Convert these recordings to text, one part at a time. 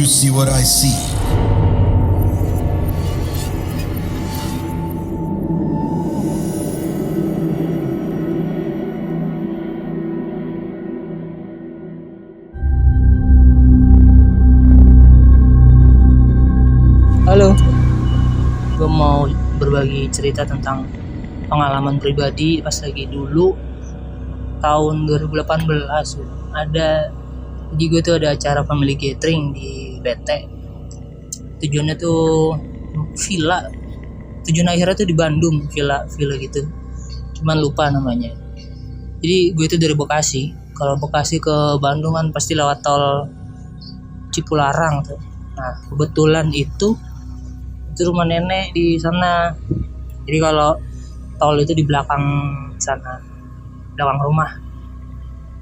you see what I see? Halo, gue mau berbagi cerita tentang pengalaman pribadi pas lagi dulu tahun 2018. Jadi gue tuh ada acara family gathering di BT. Tujuannya tuh villa. Tujuan akhirnya tuh di Bandung, villa gitu. Cuman lupa namanya. Jadi gue tuh dari Bekasi. Kalau Bekasi ke Bandung kan pasti lewat tol Cipularang tuh. Nah, kebetulan itu rumah nenek di sana. Jadi kalau tol itu di belakang sana, belakang rumah.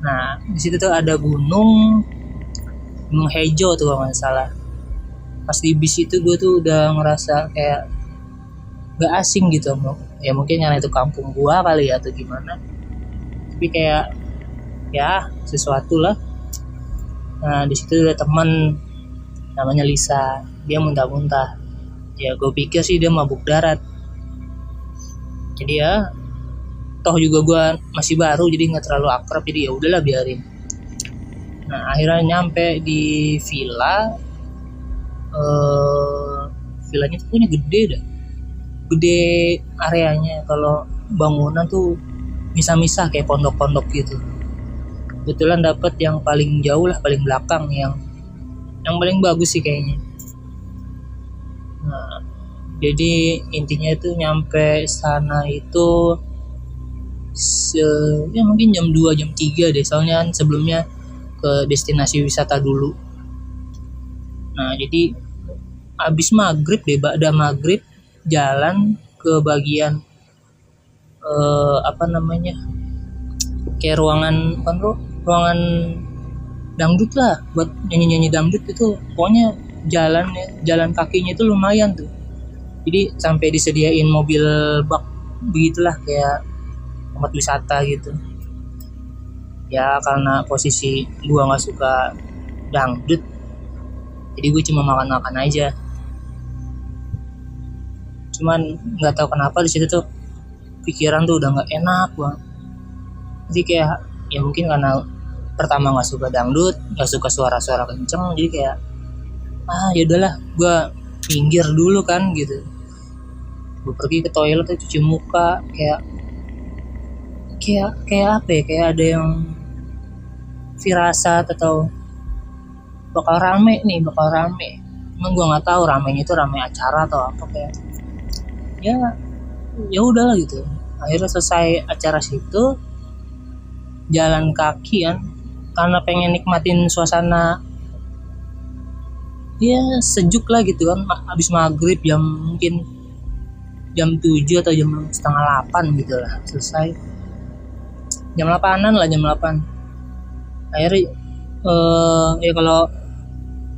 Nah, di situ tuh ada gunung Hejo tuh kalau nggak salah. Pas di bis itu gue tuh udah ngerasa kayak gak asing gitu. Ya mungkin karena itu kampung gua kali ya atau gimana. Tapi kayak ya sesuatu lah. Nah, di situ ada teman namanya Lisa. Dia muntah-muntah. Ya gue pikir sih dia mabuk darat. Jadi ya toh juga gue masih baru jadi nggak terlalu akrab, jadi ya udahlah biarin. Nah akhirnya nyampe di villa. Villanya tuh punya gede areanya. Kalau bangunan tuh misah-misah kayak pondok-pondok gitu. Kebetulan dapet yang paling jauh lah, paling belakang, yang paling bagus sih kayaknya. Nah, jadi intinya itu nyampe sana itu ya mungkin jam 2 jam 3 deh, soalnya kan sebelumnya ke destinasi wisata dulu. Nah jadi abis maghrib deh, ba'da maghrib jalan ke bagian kayak ruangan dangdut lah, buat nyanyi dangdut itu. Pokoknya jalan kakinya itu lumayan tuh. Jadi sampai disediain mobil bak begitulah, kayak tempat wisata gitu. Ya karena posisi gua nggak suka dangdut, jadi gue cuma makan aja. Cuman nggak tahu kenapa di situ tuh pikiran tuh udah nggak enak banget. Jadi kayak ya mungkin karena pertama nggak suka dangdut, nggak suka suara-suara kenceng, jadi kayak ya udahlah, gue pinggir dulu kan gitu. Gue pergi ke toilet tuh cuci muka, kayak apa ya, kayak ada yang firasat atau bakal rame. Cuman gue nggak tahu ramenya itu rame acara atau apa, kayak ya udahlah gitu. Akhirnya selesai acara situ, jalan kaki kan, karena pengen nikmatin suasana ya sejuk lah gitu kan. Abis maghrib mungkin jam 7 atau jam setengah 8 gitu lah selesai. Jam 8-an lah, jam 8. Akhirnya ya kalau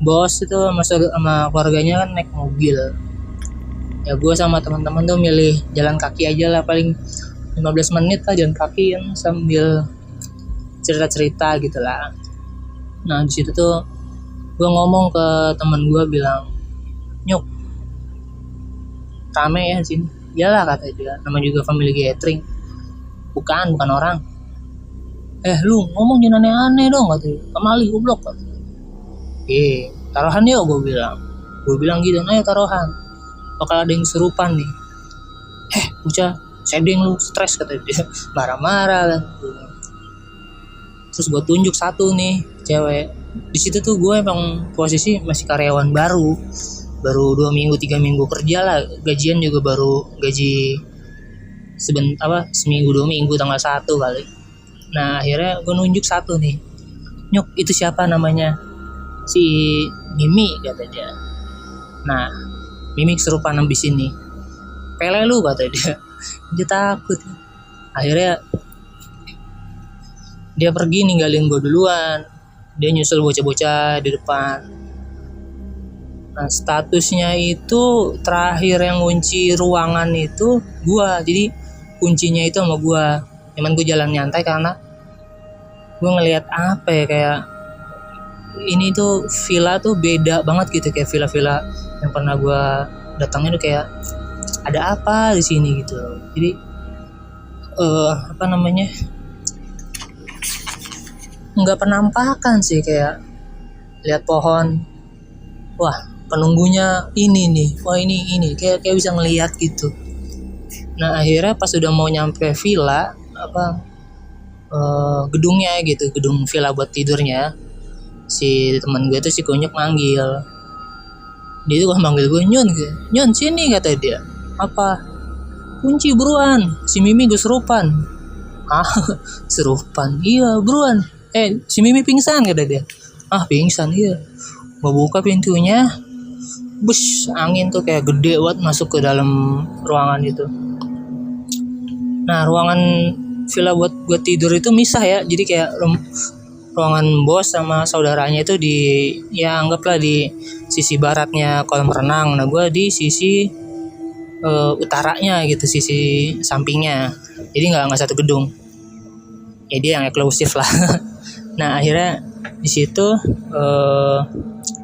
bos itu sama keluarganya kan naik mobil. Ya gue sama teman-teman tuh milih jalan kaki aja lah, paling 15 menit lah jalan kaki kan, sambil cerita-cerita gitu lah. Nah di situ tuh gue ngomong ke teman gue, bilang, "Nyuk, rame ya sini." "Iyalah," kata dia, "namanya juga family gathering, bukan orang." "Lu ngomong jangan aneh-aneh dong," kata dia, "kemali goblok." Taruhan yuk, gue bilang gitu. "Ayo taruhan, bakal ada yang serupan nih." Bocah sedeng lu, stres, kata dia. Marah-marah kan. Terus gue tunjuk satu nih cewek. Di situ tuh gue emang posisi masih karyawan baru 2 minggu 3 minggu kerja lah. Gajian juga baru gaji seminggu 2 minggu, tanggal 1 kali. Nah akhirnya gue nunjuk satu nih. "Nyuk, itu siapa namanya?" "Si Mimi," kata dia. "Nah Mimi kesurupan abis ini." "Pele lu," kata dia. Dia takut. Akhirnya dia pergi ninggalin gue duluan. Dia nyusul bocah-bocah di depan. Nah statusnya itu terakhir yang kunci ruangan itu gue. Jadi kuncinya itu sama gue. Cuman gue jalan nyantai karena gue ngelihat apa ya, kayak ini tuh villa tuh beda banget gitu, kayak villa-villa yang pernah gue datangin tuh kayak ada apa di sini gitu. Jadi apa namanya, nggak penampakan sih, kayak lihat pohon, wah penunggunya ini nih, wah ini kayak bisa ngelihat gitu. Nah akhirnya pas udah mau nyampe villa apa gedungnya gitu, gedung villa buat tidurnya, si teman gue tuh si Kunyuk manggil. Dia tuh manggil gue, Nyun sini, kata dia. Apa? Kunci buruan, si Mimi gue serupan. Ah, serupan? Iya buruan. Si Mimi pingsan, kata dia. Ah pingsan, iya. Gue buka pintunya, bus, angin tuh kayak gede banget masuk ke dalam ruangan itu. Nah ruangan villa buat tidur itu misah ya, jadi kayak ruangan bos sama saudaranya itu di, ya anggaplah di sisi baratnya kolam renang. Nah gue di sisi utaranya gitu, sisi sampingnya, jadi nggak satu gedung ya, dia yang eksklusif lah. Nah akhirnya di situ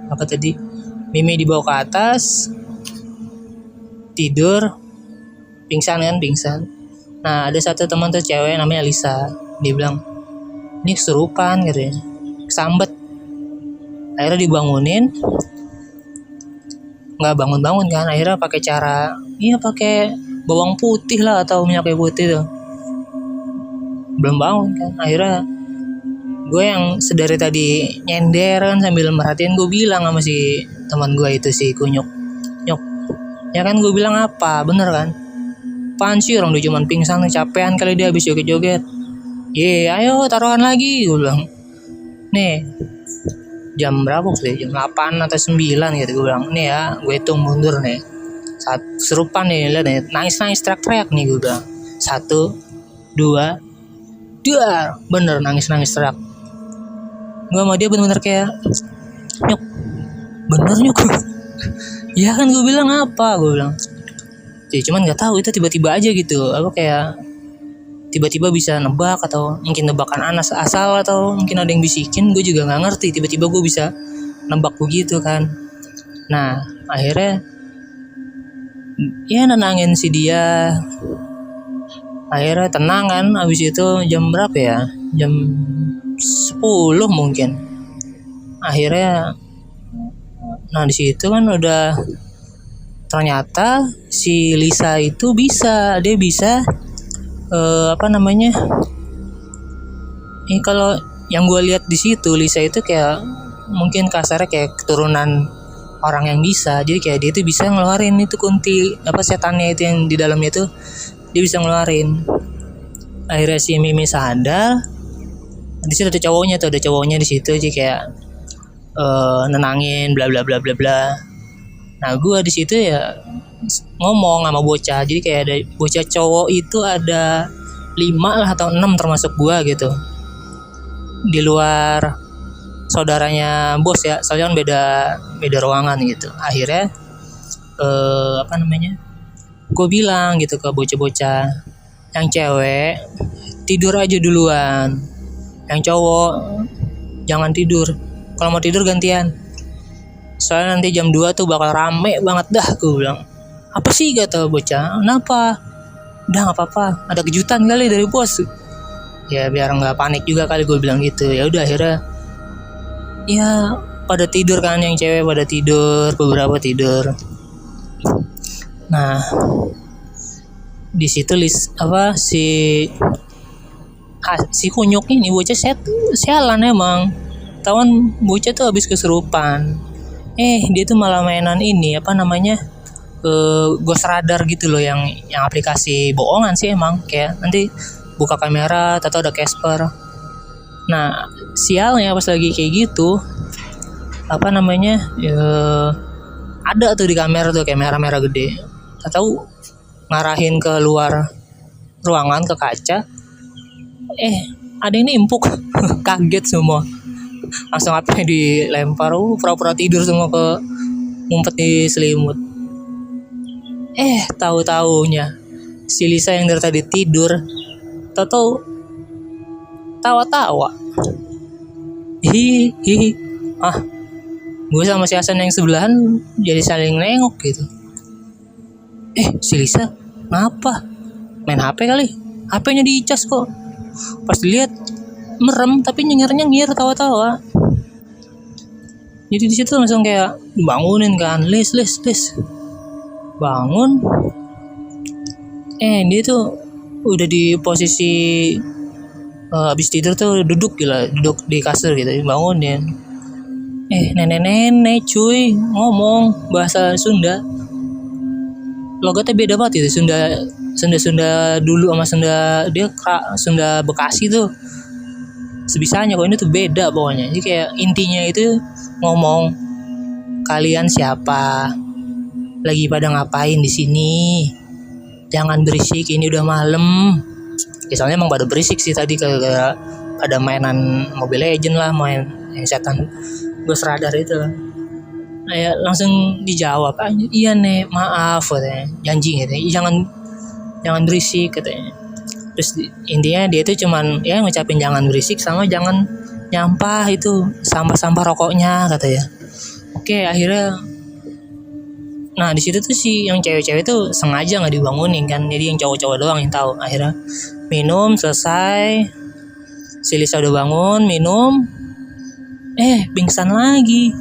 apa tadi, Mimi dibawa ke atas tidur, pingsan. Nah ada satu teman tuh cewek namanya Lisa, dia bilang ini kesurupan gitu ya, kesambet. Akhirnya dibangunin, nggak bangun kan, akhirnya pakai cara pakai bawang putih lah atau minyak kayu putih tuh, belum bangun kan. Akhirnya gue yang sedari tadi nyender kan sambil merhatiin, gue bilang sama si teman gue itu, si Kunyuk, Nyok ya kan, gue bilang apa bener kan, apaan sih, orang dia cuma pingsan, capean kali dia habis joget-joget. Ayo taruhan lagi, gue bilang. Nih jam berapa sih, jam 8 atau 9 gitu, gue bilang. Nih ya gue hitung mundur nih, saat serupan nih, lihat nih, nangis teriak nih, gue bilang 1, 2, bener nangis teriak. Gue sama dia bener-bener kayak, Nyok bener Nyok. Ya kan gue bilang apa, gue bilang. Jadi cuman nggak tahu itu tiba-tiba aja gitu, apa kayak tiba-tiba bisa nebak, atau mungkin nebakan anas asal, atau mungkin ada yang bisikin, gue juga nggak ngerti, tiba-tiba gue bisa nebak begitu kan. Nah akhirnya ya nenangin si dia, akhirnya tenang kan. Abis itu jam berapa ya, jam 10 mungkin. Akhirnya nah di situ kan udah, ternyata si Lisa itu dia bisa apa namanya, ini kalau yang gue lihat di situ, Lisa itu kayak mungkin kasarnya kayak keturunan orang yang bisa. Jadi kayak dia tuh bisa ngeluarin itu kunti, apa setannya itu yang di dalamnya itu, dia bisa ngeluarin. Akhirnya si Mimi sadar. Di situ ada cowoknya di situ, jadi kayak nenangin bla bla bla bla bla. Nah gue di situ ya ngomong sama bocah, jadi kayak ada bocah cowok itu ada 5 lah atau 6 termasuk gue gitu, di luar saudaranya bos ya, soalnya kan beda ruangan gitu. Akhirnya apa namanya, gue bilang gitu ke bocah-bocah, yang cewek tidur aja duluan, yang cowok jangan tidur, kalau mau tidur gantian, soalnya nanti jam 2 tuh bakal rame banget dah. Gue bilang, apa sih, kata bocah, kenapa? Udah gak apa-apa, ada kejutan kali dari bos. Ya biar gak panik juga kali, gue bilang gitu. Ya udah akhirnya ya pada tidur kan, yang cewek pada tidur, beberapa tidur. Nah di situ si Kunyuk ini bocah sialan emang. Tawan bocah tuh habis kesurupan. Dia tuh malah mainan ini, apa namanya, Ghost Radar gitu loh, yang aplikasi bohongan sih emang, kayak nanti buka kamera atau ada Casper. Nah sialnya pas lagi kayak gitu, apa namanya, ada tuh di kamera tuh kayak merah gede, atau ngarahin ke luar ruangan ke kaca, ada yang nimpuk. Kaget semua, langsung apa dilempar, pura-pura tidur semua, ke ngumpet di selimut. Tahu-taunya si Lisa yang dari tadi tidur, tahu-tahu tawa-tawa, hihi, Gue sama si Hasan yang sebelahan jadi saling nengok gitu. Si Lisa kenapa? Main HP kali, HP-nya dicas kok. Pas dilihat merem tapi nyengir tawa-tawa. Jadi di situ langsung kayak bangunin kan, Lis bangun. Dia tuh udah di posisi habis tidur tuh duduk di kasur gitu, bangunin. Nenek cuy ngomong bahasa Sunda. Logatnya beda banget itu, Sunda dulu sama Sunda Bekasi tuh sebisanya kok, ini tuh beda pokoknya. Jadi kayak intinya itu ngomong, kalian siapa, lagi pada ngapain di sini, jangan berisik, ini udah malam. Soalnya emang pada berisik sih tadi, kayak ada mainan Mobile Legend lah, main yang setan Ghost Radar itu. Langsung dijawab, iya nih maaf katanya, janji katanya, jangan berisik katanya. Terus intinya dia itu cuman ngucapin jangan berisik sama jangan nyampah itu sampah rokoknya katanya. Oke, akhirnya di situ tuh si yang cewek-cewek tuh sengaja nggak dibangunin kan, jadi yang cowok-cowok doang yang tahu. Akhirnya minum selesai, si Lisa udah bangun minum, pingsan lagi.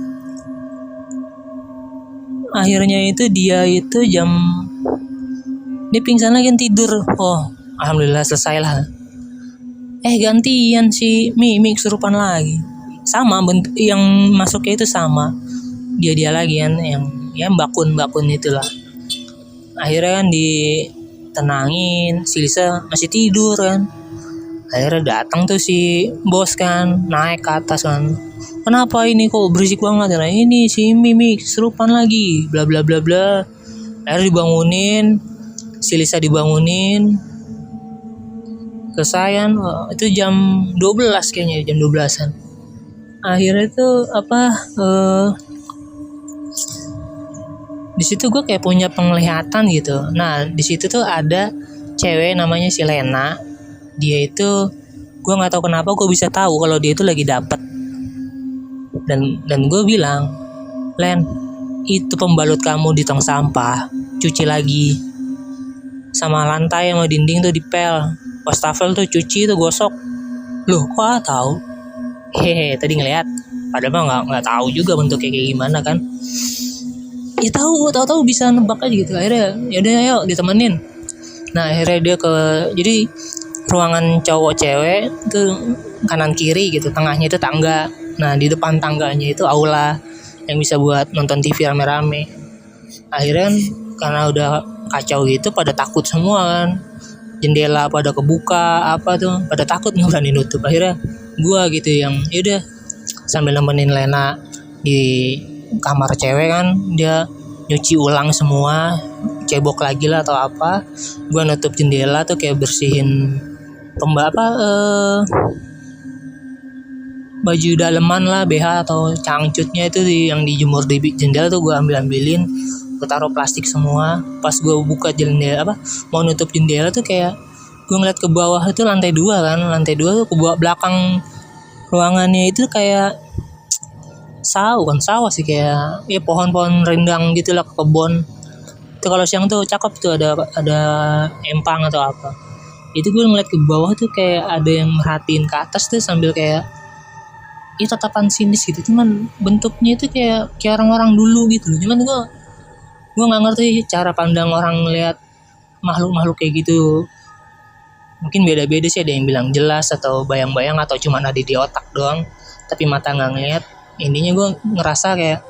Akhirnya itu dia pingsan lagi, tidur. Alhamdulillah selesai lah. Gantian si Mimi kesurupan lagi, sama bentuk yang masuknya itu sama dia lagi kan, yang bakun itulah. Akhirnya kan ditenangin, si Lisa masih tidur kan. Akhirnya datang tuh si bos kan, naik ke atas kan, kenapa ini kok berisik banget? Nah, ini si Mimi kesurupan lagi, bla bla bla bla. Akhirnya dibangunin, si Lisa dibangunin. Kesayan itu jam 12 kayaknya, jam 12-an. Akhirnya itu di situ gue kayak punya penglihatan gitu. Nah, di situ tuh ada cewek namanya si Lena. Dia itu gue nggak tahu kenapa gue bisa tahu kalau dia itu lagi dapet. Dan gue bilang, Len, itu pembalut kamu di tong sampah, cuci lagi. Sama lantai sama dinding tuh dipel. Wastafel tuh cuci tuh, gosok. Loh, kok tahu? Tadi ngeliat. Padahal mah nggak tahu juga bentuknya kayak gimana kan. Ya tahu bisa nebak aja gitu. Akhirnya yaudah ayo ditemenin. Nah, akhirnya dia jadi ruangan cowok cewek itu kanan kiri gitu, tengahnya itu tangga. Nah, di depan tangganya itu aula yang bisa buat nonton TV rame-rame. Akhirnya karena udah kacau gitu, pada takut semua kan. Jendela pada kebuka, pada takut nggak berani nutup. Akhirnya gue gitu yang yaudah sambil nemenin Lena di kamar cewek kan, dia nyuci ulang semua, cebok lagi lah atau apa. Gue nutup jendela tuh kayak bersihin baju daleman lah, BH atau cangcutnya itu yang dijemur di jendela tuh gue ambilin, gue taruh plastik semua. Pas gue buka jendela mau nutup jendela tuh kayak gue ngeliat ke bawah itu lantai 2 tuh ke bawah belakang ruangannya itu kayak sawah sih, kayak pohon-pohon rindang gitu lah, kebon. Itu kalau siang tuh cakep tuh, ada empang atau apa. Itu gue ngeliat ke bawah tuh kayak ada yang merhatiin ke atas tuh sambil kayak tatapan sinis gitu. Cuman bentuknya itu kayak orang-orang dulu gitu. Cuman gue nggak ngerti cara pandang orang ngeliat makhluk-makhluk kayak gitu. Mungkin beda-beda sih, ada yang bilang jelas atau bayang-bayang atau cuma ada di otak doang tapi mata nggak ngeliat. Intinya gue ngerasa kayak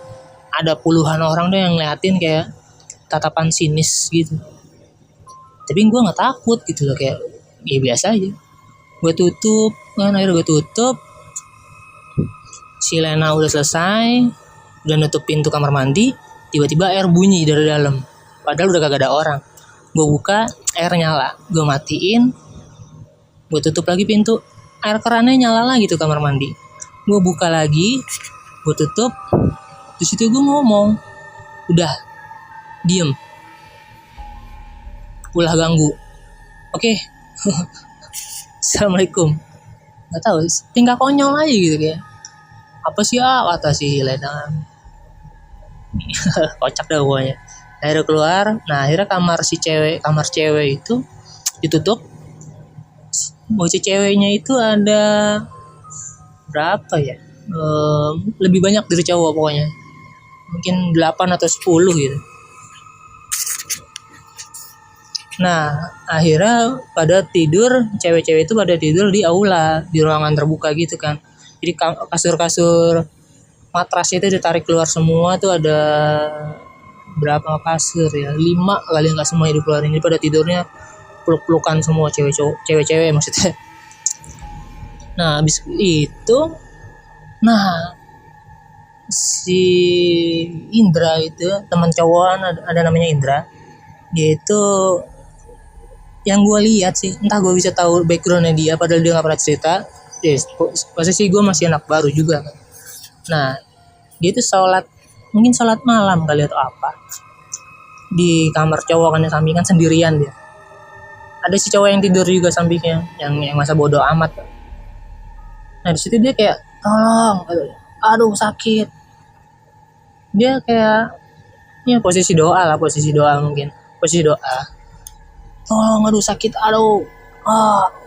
ada puluhan orang tuh yang ngeliatin kayak tatapan sinis gitu. Tapi gue nggak takut gitu loh, kayak biasa aja. Gue tutup kan, akhirnya gue tutup. Si Lena udah selesai, udah nutup pintu kamar mandi. Tiba-tiba air bunyi dari dalam, padahal udah kagak ada orang. Gue buka, air nyala. Gue matiin, gue tutup lagi pintu, air kerannya nyala lagi tuh kamar mandi. Gue buka lagi, gue tutup. Di situ gue ngomong, udah diem, ulah ganggu, oke. Assalamualaikum. Nggak tahu, tingkah konyol aja gitu kayak. Apa sih kata si Lena. Kocak dah pokoknya. Akhirnya keluar. Nah akhirnya kamar cewek itu ditutup. Bocah ceweknya itu ada berapa ya, lebih banyak dari cowok pokoknya, mungkin 8 atau 10 gitu. Nah akhirnya pada tidur, cewek-cewek itu pada tidur di aula, di ruangan terbuka gitu kan. Jadi kasur-kasur matrasnya itu ditarik keluar semua, tuh ada berapa kasur ya, 5 kali, nggak semuanya dikeluarin. Jadi pada tidurnya peluk-pelukan semua, cewek-cewek maksudnya. Nah habis itu, nah si Indra itu teman cowokan, ada namanya Indra. Dia itu yang gue lihat sih, entah gue bisa tahu backgroundnya dia padahal dia nggak pernah cerita. Yes, posisi gue masih anak baru juga. Nah dia itu mungkin sholat malam kali atau apa, di kamar cowok kan, sampingan sendirian dia. Ada si cowok yang tidur juga sampingnya, yang masa bodoh amat. Nah di situ dia kayak tolong, aduh sakit. Dia kayak ya posisi doa mungkin, posisi doa. Tolong, aduh sakit, aduh,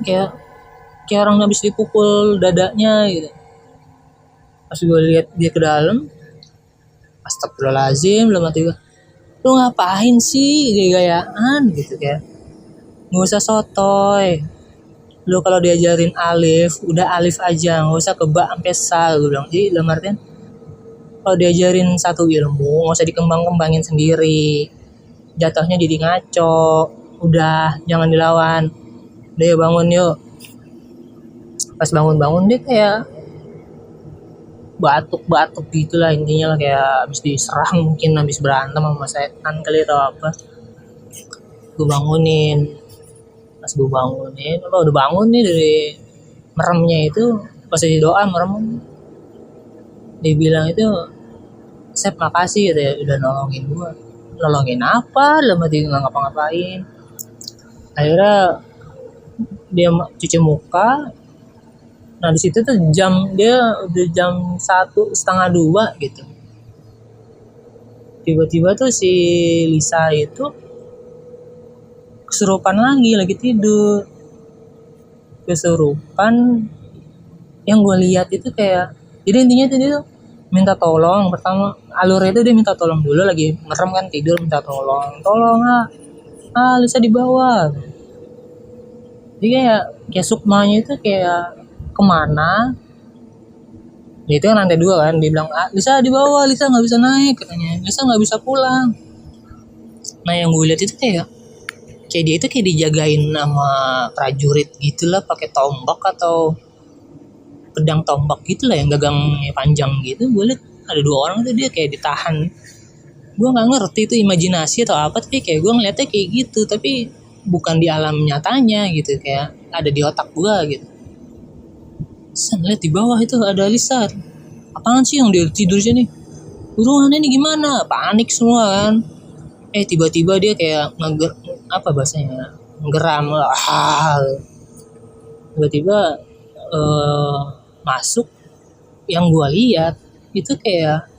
kayak orang habis dipukul dadanya gitu. Pas gue lihat dia ke dalam, astagfirullahaladzim, belum mati gue. Lu ngapain sih gaya-gayaan gitu, kayak nggak usah sotoy. Lu kalau diajarin alif, udah alif aja, nggak usah keba sampai sa, gue bilang. Jadi dalam artian, kalau diajarin satu ilmu, nggak usah dikembang-kembangin sendiri, jatuhnya jadi ngaco. Udah, jangan dilawan. Udah yuk bangun yuk. Pas bangun dia kayak batuk gitulah, intinya lah, kayak habis diserang, mungkin habis berantem sama setan kali atau apa. Gue bangunin. Pas gue bangunin, udah bangun nih dari meremnya itu, pas di doa merem. Dia bilang itu, Sep makasih gitu ya, udah nolongin gue. Nolongin apa? Lama dia nggak ngapa-ngapain. Akhirnya dia cuci muka. Nah di situ tuh dia udah jam 1:30 gitu. Tiba-tiba tuh si Lisa itu kesurupan lagi tidur. Kesurupan. Yang gue lihat itu kayak, jadi intinya tuh dia tuh minta tolong. Pertama alurnya itu dia minta tolong dulu, lagi merem kan, tidur minta tolong Lisa di bawah. Jadi kayak sukmanya itu kayak kemana. Dia itu kan lantai 2 kan, dia bilang Lisa di bawah, Lisa nggak bisa naik katanya, Lisa nggak bisa pulang. Nah yang gue lihat itu kayak dia itu kayak dijagain sama prajurit gitulah, pakai tombak atau pedang tombak gitulah, yang gagangnya panjang gitu. Gue lihat ada 2 orang itu, dia kayak ditahan. Gue nggak ngerti itu imajinasi atau apa, tapi kayak gue ngeliatnya kayak gitu, tapi bukan di alam nyatanya gitu, kayak ada di otak gue gitu. Saya ngeliat di bawah itu ada Lisa. Apaan sih yang dia tidur sini? Ruangannya ini gimana? Panik semua kan. Tiba-tiba dia kayak apa bahasanya? Ngeram. Tiba-tiba masuk. Yang gue lihat itu kayak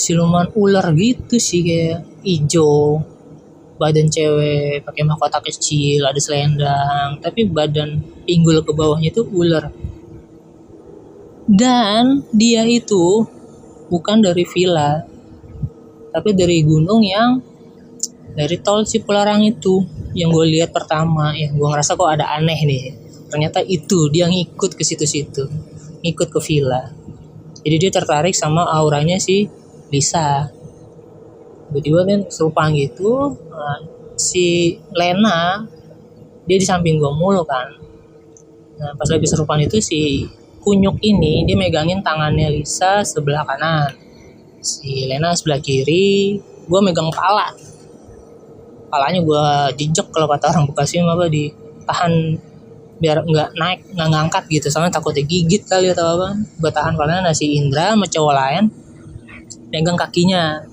siluman ular gitu sih, kayak hijau. Badan cewek pakai mahkota kecil, ada selendang, tapi badan pinggul ke bawahnya itu ular. Dan dia itu bukan dari villa, tapi dari gunung, yang dari tol Cipularang itu yang gue lihat pertama. Yang gue ngerasa kok ada aneh nih, ternyata itu dia ngikut ke situ-situ, ngikut ke villa. Jadi dia tertarik sama auranya si Lisa. Tiba-tiba kan serupaan gitu. Si Lena dia di samping gue mulu kan. Nah pas lagi serupaan itu, si Kunyuk ini dia megangin tangannya Lisa sebelah kanan, si Lena sebelah kiri. Gue megang palanya gue jejek, kalau kata orang Bekasi apa, ditahan biar nggak naik, nggak ngangkat gitu, soalnya takutnya gigit kali atau apa. Gue tahan palanya. Nah si Indra sama cowok lain megang kakinya.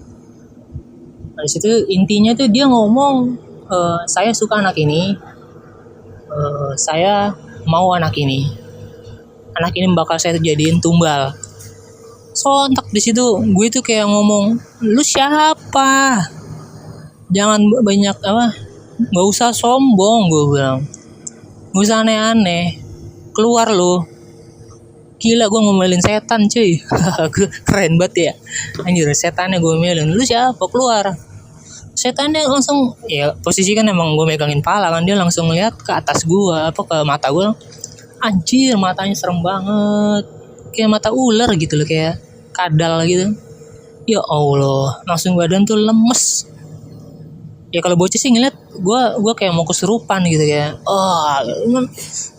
Nah disitu intinya tuh dia ngomong, saya suka anak ini, saya mau anak ini bakal saya jadiin tumbal. Sontak di situ gue tuh kayak ngomong, lu siapa? Jangan banyak nggak usah sombong, gue bilang. Nggak usah aneh-aneh, keluar lu. Gila, gue ngomelin setan cuy. Keren banget ya. Anjir, setannya gue ngomelin, lu siapa? Keluar. Setannya langsung, ya posisi kan emang gue megangin pala kan, dia langsung ngeliat ke atas gue, ke mata gue. Anjir, matanya serem banget, kayak mata ular gitu loh, kayak kadal gitu. Ya Allah, langsung badan tuh lemes. Ya kalau bocah sih ngeliat gue kayak mau kesurupan gitu, kayak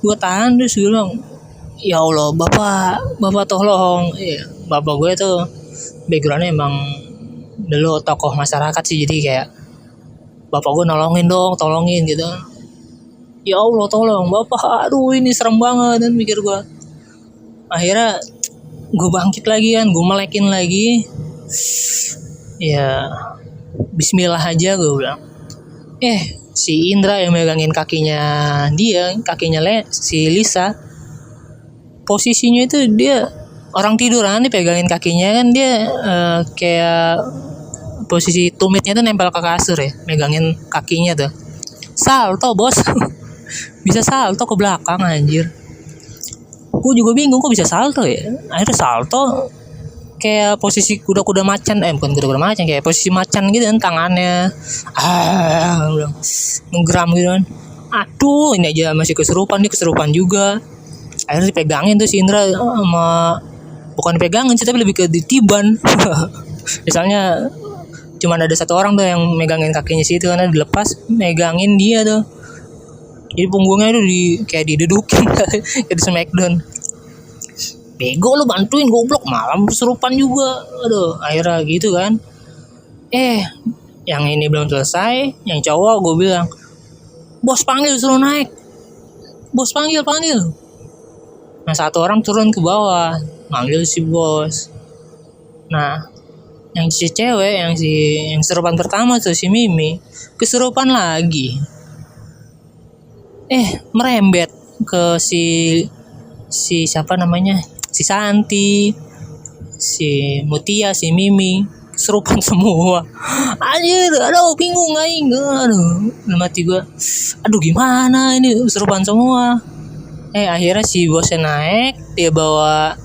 gue tahan terus gue bilang, ya Allah, bapak tolong. Ya, bapak gue tuh backgroundnya emang dulu tokoh masyarakat sih, jadi kayak bapak gue tolongin gitu. Ya Allah, tolong bapak, aduh ini serem banget. Dan mikir gue, akhirnya gue bangkit lagi kan, gue melekin lagi. Ya bismillah aja gue bilang. Si Indra yang megangin kakinya si Lisa, posisinya itu dia orang tiduran, dia pegangin kakinya kan, dia kayak posisi tumitnya tuh nempel ke kasur ya, megangin kakinya tuh. Salto bos. Bisa salto ke belakang anjir. Gue juga bingung kok bisa salto ya. Akhirnya salto kayak posisi kuda-kuda macan, bukan kuda-kuda macan, kayak posisi macan gitu kan, tangannya ngegram gitu kan. Aduh, ini aja masih kesurupan juga. Akhirnya dipegangin tuh si Indra, sama bukan dipegangin sih, tapi lebih ke ditiban. Misalnya cuman ada satu orang tuh yang megangin kakinya situ, karena dilepas megangin dia tuh. Jadi punggungnya tuh kayak didudukin kayak di Smackdown. Bego lu, bantuin goblok, malam kesurupan juga. Aduh, akhirnya gitu kan. Yang ini belum selesai, yang cowok gue bilang, bos panggil, suruh naik. Bos panggil. Nah, satu orang turun ke bawah, manggil si bos. Nah, yang si cewek, yang kesurupan pertama tuh si Mimi, kesurupan lagi. Merembet ke si siapa namanya? Si Santi, si Mutia, si Mimi, kesurupan semua. Anjir, aduh bingung aing. Aduh, mati gua. Aduh gimana ini, kesurupan semua. Akhirnya si bosnya naik, dia bawa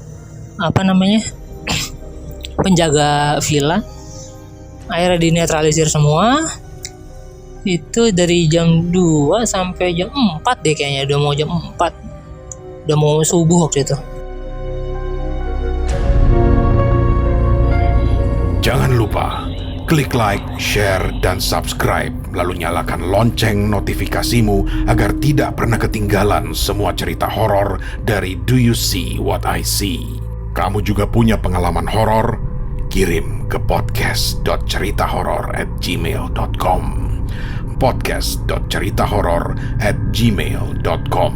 penjaga villa. Akhirnya dinetralisir semua. Itu dari jam 2 sampai jam 4 deh kayaknya, udah mau jam 4. Udah mau subuh waktu itu. Jangan lupa klik like, share, dan subscribe, lalu nyalakan lonceng notifikasimu agar tidak pernah ketinggalan semua cerita horor dari Do You See What I See. Kamu juga punya pengalaman horor? Kirim ke podcast.ceritahoror@gmail.com podcast.ceritahoror@gmail.com